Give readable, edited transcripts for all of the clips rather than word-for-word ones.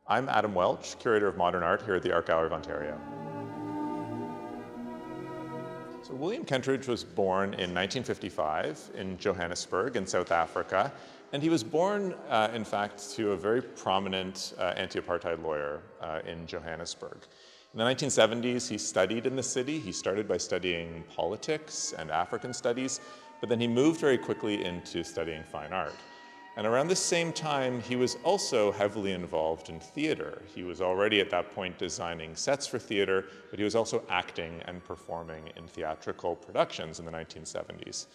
I'm Adam Welch, Curator of Modern Art here at the Art Gallery of Ontario. So William Kentridge was born in 1955 in Johannesburg in South Africa, and he was born, in fact, to a very prominent anti-apartheid lawyer in Johannesburg. In the 1970s, he studied in the city. He started by studying politics and African studies, but then he moved very quickly into studying fine art. And around the same time, he was also heavily involved in theater. He was already at that point designing sets for theater, but he was also acting and performing in theatrical productions in the 1970s.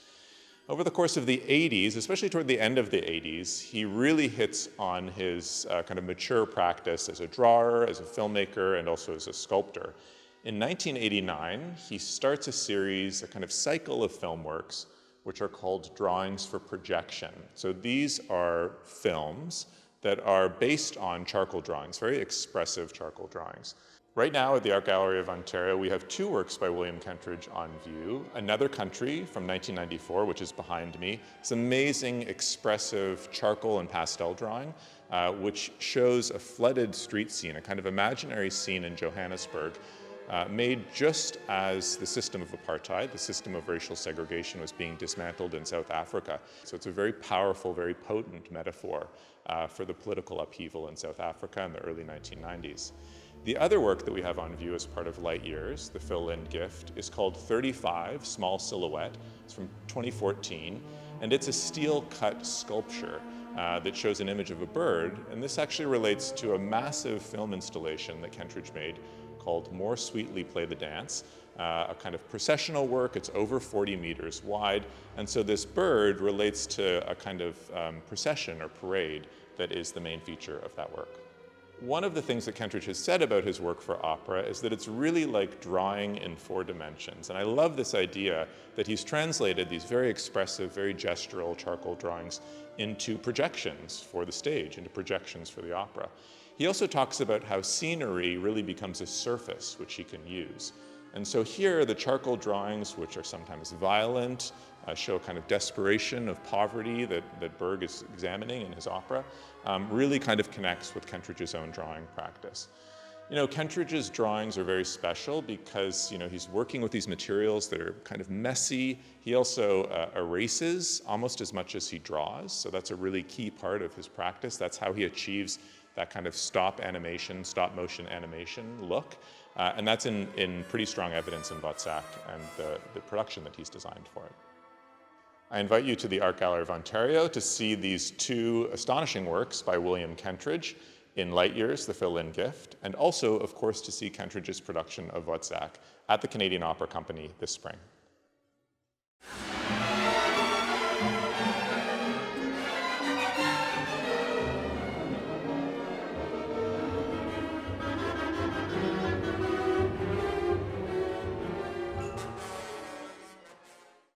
Over the course of the 80s, especially toward the end of the 80s, he really hits on his kind of mature practice as a drawer, as a filmmaker, and also as a sculptor. In 1989, he starts a series, a kind of cycle of film works, which are called drawings for projection. So these are films that are based on charcoal drawings, very expressive charcoal drawings. Right now at the Art Gallery of Ontario, we have two works by William Kentridge on view. Another Country from 1994, which is behind me. It's amazing, expressive charcoal and pastel drawing, which shows a flooded street scene, a kind of imaginary scene in Johannesburg, made just as the system of apartheid, the system of racial segregation, was being dismantled in South Africa. So it's a very powerful, very potent metaphor for the political upheaval in South Africa in the early 1990s. The other work that we have on view as part of Light Years, the fill-in gift, is called 35 Small Silhouette. It's from 2014, and it's a steel-cut sculpture that shows an image of a bird, and this actually relates to a massive film installation that Kentridge made called More Sweetly Play the Dance, a kind of processional work. It's over 40 meters wide, and so this bird relates to a kind of procession or parade that is the main feature of that work. One of the things that Kentridge has said about his work for opera is that it's really like drawing in 4 dimensions. And I love this idea that he's translated these very expressive, very gestural charcoal drawings into projections for the stage, into projections for the opera. He also talks about how scenery really becomes a surface which he can use. And so here, the charcoal drawings, which are sometimes violent, show a kind of desperation of poverty that Berg is examining in his opera, really kind of connects with Kentridge's own drawing practice. You know, Kentridge's drawings are very special because, you know, he's working with these materials that are kind of messy. He also erases almost as much as he draws, so that's a really key part of his practice. That's how he achieves that kind of stop motion animation look. And that's in pretty strong evidence in WOZZECK and the production that he's designed for it. I invite you to the Art Gallery of Ontario to see these 2 astonishing works by William Kentridge in Light Years, the fill-in gift, and also, of course, to see Kentridge's production of WOZZECK at the Canadian Opera Company this spring.